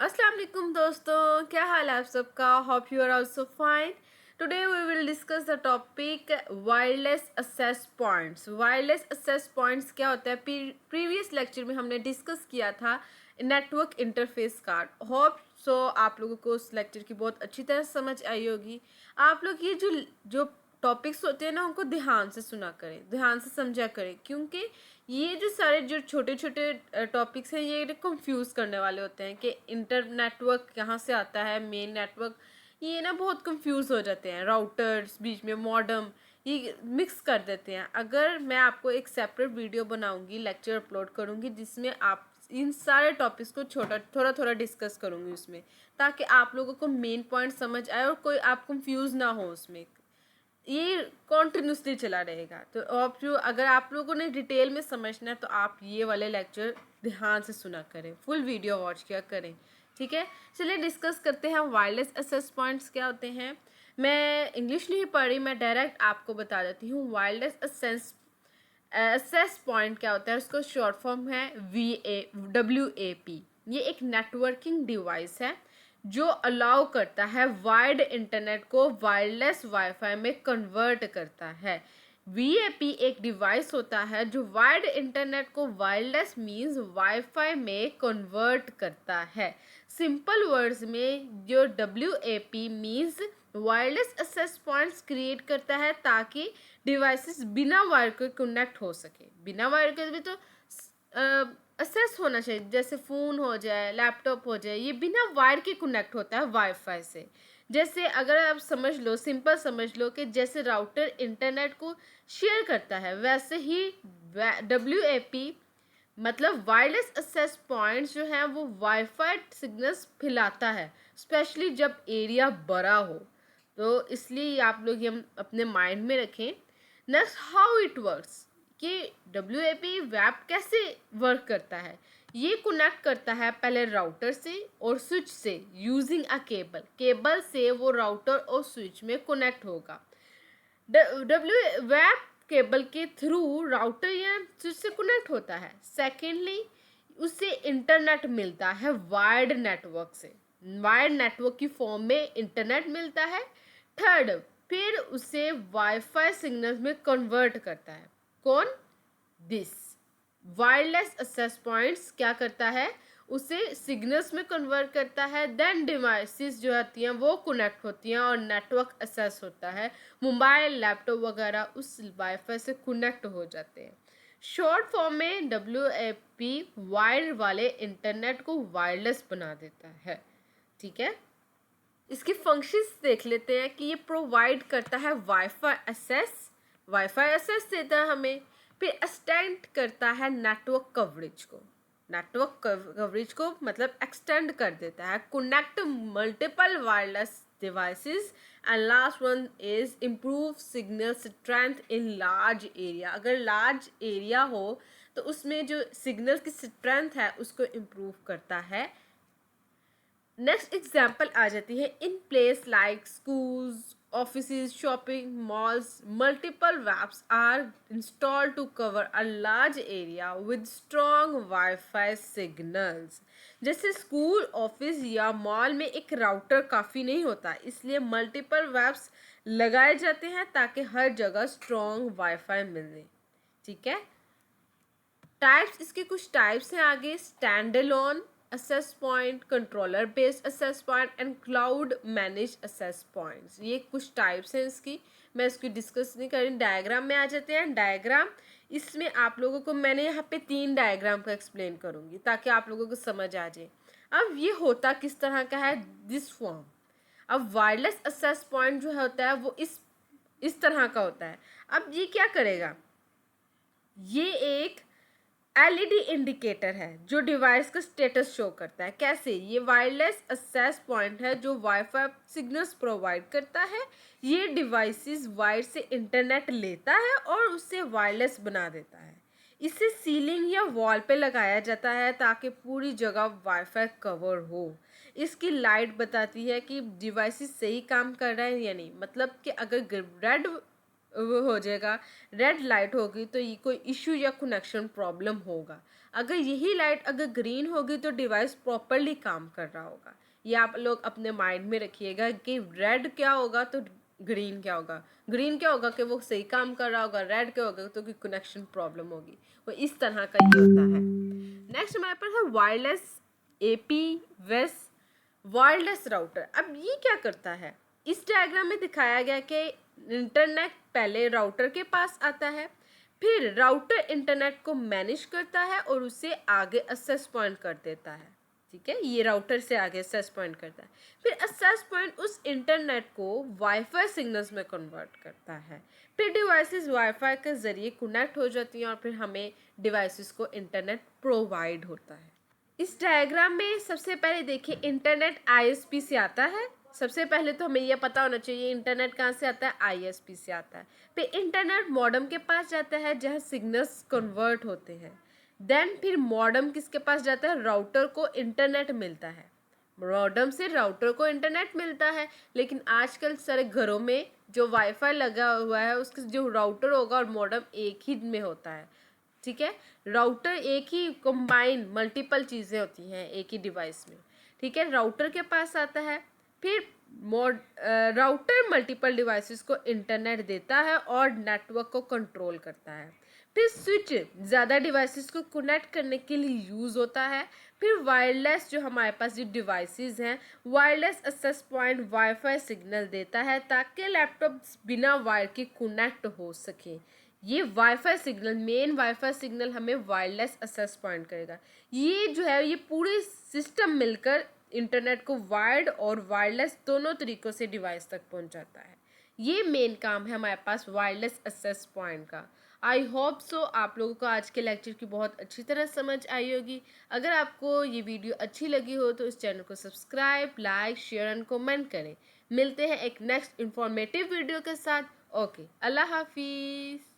अस्सलाम वालेकुम दोस्तों, क्या हाल है आप सबका। Hope you are also fine. Today we will discuss the topic wireless access points. Wireless access points क्या होता है, प्रीवियस लेक्चर में हमने डिस्कस किया था network interface card. Hope so आप लोगों को उस लेक्चर की बहुत अच्छी तरह समझ आई होगी। आप लोग ये जो जो टॉपिक्स होते हैं ना, उनको ध्यान से सुना करें, ध्यान से समझा करें, क्योंकि ये जो सारे जो छोटे छोटे टॉपिक्स हैं ये कंफ्यूज करने वाले होते हैं कि इंटर नेटवर्क कहाँ से आता है, मेन नेटवर्क, ये ना बहुत कंफ्यूज हो जाते हैं। राउटर्स बीच में मॉडेम ये मिक्स कर देते हैं। अगर मैं आपको एक सेपरेट वीडियो बनाऊंगी, लेक्चर अपलोड करूंगी, जिसमें आप इन सारे टॉपिक्स को थोड़ा थोड़ा डिस्कस करूंगी उसमें, ताकि आप लोगों को मेन पॉइंट समझ आए और कोई आप कंफ्यूज ना हो उसमें। ये कॉन्टिन्यूसली चला रहेगा। तो आप जो अगर आप लोगों ने डिटेल में समझना है तो आप ये वाले लेक्चर ध्यान से सुना करें, फुल वीडियो वॉच किया करें। ठीक है, चलिए डिस्कस करते हैं वायरलेस एक्सेस पॉइंट्स क्या होते हैं। मैं इंग्लिश नहीं पढ़ रही, मैं डायरेक्ट आपको बता देती हूँ। वायरलेस एक्सेस पॉइंट क्या होता है, उसको शॉर्ट फॉर्म है WAP। ये एक नेटवर्किंग डिवाइस है जो अलाउ करता है वायर्ड इंटरनेट को वायरलेस वाईफाई में कन्वर्ट करता है। VAP एक डिवाइस होता है जो वायर्ड इंटरनेट को वायरलेस मींस वाईफाई में कन्वर्ट करता है। सिंपल वर्ड्स में जो WAP means wireless access points create करता है ताकि डिवाइसेस बिना वायर के कनेक्ट हो सके। बिना वायर के भी तो एक्सेस होना चाहिए, जैसे फ़ोन हो जाए, लैपटॉप हो जाए, ये बिना वायर के कनेक्ट होता है वाईफाई से। जैसे अगर आप समझ लो, सिंपल समझ लो कि जैसे राउटर इंटरनेट को शेयर करता है, वैसे ही WAP मतलब वायरलेस एक्सेस पॉइंट्स जो हैं वो वाईफाई सिग्नल्स फैलाता है, स्पेशली जब एरिया बड़ा हो। तो इसलिए आप लोग ये हम अपने माइंड में रखें। नेक्स्ट, हाउ इट वर्क्स, कि WAP वेब कैसे वर्क करता है। ये कनेक्ट करता है पहले राउटर से और स्विच से यूजिंग अ केबल। केबल से वो राउटर और स्विच में कनेक्ट होगा। वेब केबल के थ्रू राउटर या स्विच से कनेक्ट होता है। सेकेंडली, उसे इंटरनेट मिलता है वायर्ड नेटवर्क से, वायर्ड नेटवर्क की फॉर्म में इंटरनेट मिलता है। थर्ड, फिर उसे वाईफाई सिग्नल्स में कन्वर्ट करता है। कौन? दिस वायरलेस एक्सेस पॉइंट्स क्या करता है, उसे सिग्नल्स में कन्वर्ट करता है। देन डिवाइसेस जो आती हैं वो कनेक्ट होती हैं और नेटवर्क एक्सेस होता है। मोबाइल, लैपटॉप वगैरह उस वाईफाई से कनेक्ट हो जाते हैं। शॉर्ट फॉर्म में WAP वायर वाले इंटरनेट को वायरलेस बना देता है। ठीक है, इसकी फंक्शंस देख लेते हैं कि ये प्रोवाइड करता है वाईफाई एक्सेस देता है हमें। फिर एक्सटेंड करता है नेटवर्क कवरेज को, नेटवर्क कवरेज को मतलब एक्सटेंड कर देता है। Connect multiple wireless devices and last one is improve signal strength in large area. अगर लार्ज एरिया हो तो उसमें जो सिग्नल की स्ट्रेंथ है उसको इम्प्रूव करता है। नेक्स्ट एग्जाम्पल आ जाती है, in place like schools, offices, shopping malls, multiple WAPs are install to cover a large area with strong WiFi signals. जैसे स्कूल, ऑफिस या मॉल में एक राउटर काफ़ी नहीं होता, इसलिए मल्टीपल वेब्स लगाए जाते हैं ताकि हर जगह स्ट्रॉन्ग वाईफाई मिले। ठीक है, टाइप्स, इसके कुछ टाइप्स हैं आगे। Stand alone access point, controller based access point and cloud manage access points. ये कुछ टाइप्स हैं इसकी, मैं इसकी डिस्कस नहीं कर रही। डायग्राम में आ जाते हैं। डायग्राम, इसमें आप लोगों को मैंने यहाँ पे 3 डायग्राम को एक्सप्लेन करूँगी ताकि आप लोगों को समझ आ जाए। अब ये होता किस तरह का है, दिस फॉर्म। अब वायरलेस एक्सेस पॉइंट जो होता है वो इस तरह का होता है। अब ये क्या करेगा, ये एक LED इंडिकेटर है जो डिवाइस का स्टेटस शो करता है। कैसे? ये वायरलेस एक्सेस पॉइंट है जो वाईफाई सिग्नल्स प्रोवाइड करता है। ये डिवाइसेस वायर से इंटरनेट लेता है और उसे वायरलेस बना देता है। इसे सीलिंग या वॉल पे लगाया जाता है ताकि पूरी जगह वाईफाई कवर हो। इसकी लाइट बताती है कि डिवाइसेस सही काम कर रहा है या नहीं। मतलब कि अगर रेड वो हो जाएगा, रेड लाइट होगी तो ये कोई इशू या कनेक्शन प्रॉब्लम होगा। अगर यही लाइट अगर ग्रीन होगी तो डिवाइस प्रॉपरली काम कर रहा होगा। ये आप लोग अपने माइंड में रखिएगा कि रेड क्या होगा तो ग्रीन क्या होगा, ग्रीन क्या होगा कि वो सही काम कर रहा होगा, रेड क्या होगा तो कि कनेक्शन प्रॉब्लम होगी। वो इस तरह का ये होता है। नेक्स्ट हमारे पास है वायरलेस एपी वेस वायरलेस राउटर। अब ये क्या करता है, इस डायग्राम में दिखाया गया कि इंटरनेट पहले राउटर के पास आता है, फिर राउटर इंटरनेट को मैनेज करता है और उसे आगे एक्सेस पॉइंट कर देता है। ठीक है, ये राउटर से आगे एक्सेस पॉइंट करता है, फिर एक्सेस पॉइंट उस इंटरनेट को वाईफाई सिग्नल्स में कन्वर्ट करता है, फिर डिवाइसेस वाईफाई के ज़रिए कनेक्ट हो जाती हैं और फिर हमें डिवाइसेस को इंटरनेट प्रोवाइड होता है। इस डायग्राम में सबसे पहले देखिए इंटरनेट आईएसपी से आता है। सबसे पहले तो हमें यह पता होना चाहिए इंटरनेट कहाँ से आता है, आईएसपी से आता है। फिर इंटरनेट मॉडेम के पास जाता है जहाँ सिग्नल्स कन्वर्ट होते हैं। देन फिर मॉडेम किसके पास जाता है, राउटर को इंटरनेट मिलता है। मॉडेम से राउटर को इंटरनेट मिलता है, लेकिन आजकल सारे घरों में जो वाईफाई लगा हुआ है उसके जो राउटर होगा और मॉडेम एक ही में होता है। ठीक है, राउटर एक ही कंबाइन मल्टीपल चीज़ें होती हैं एक ही डिवाइस में। ठीक है, राउटर के पास आता है, फिर राउटर मल्टीपल डिवाइसेस को इंटरनेट देता है और नेटवर्क को कंट्रोल करता है। फिर स्विच ज़्यादा डिवाइसेस को कनेक्ट करने के लिए यूज़ होता है। फिर वायरलेस जो हमारे पास जो डिवाइसेस हैं, wireless access point WiFi signal देता है ताकि लैपटॉप बिना वायर के कनेक्ट हो सके। ये wifi signal, main wifi signal हमें वायरलेस एक्सेस पॉइंट करेगा। ये जो है ये पूरे सिस्टम मिलकर इंटरनेट को वायर्ड और वायरलेस दोनों तरीक़ों से डिवाइस तक पहुंचाता है। ये मेन काम है हमारे पास वायरलेस एक्सेस पॉइंट का। आई होप सो आप लोगों को आज के लेक्चर की बहुत अच्छी तरह समझ आई होगी। अगर आपको ये वीडियो अच्छी लगी हो तो इस चैनल को subscribe, like, share and comment करें। मिलते हैं एक नेक्स्ट इंफॉर्मेटिव वीडियो के साथ। ओके, अल्लाह हाफिज़।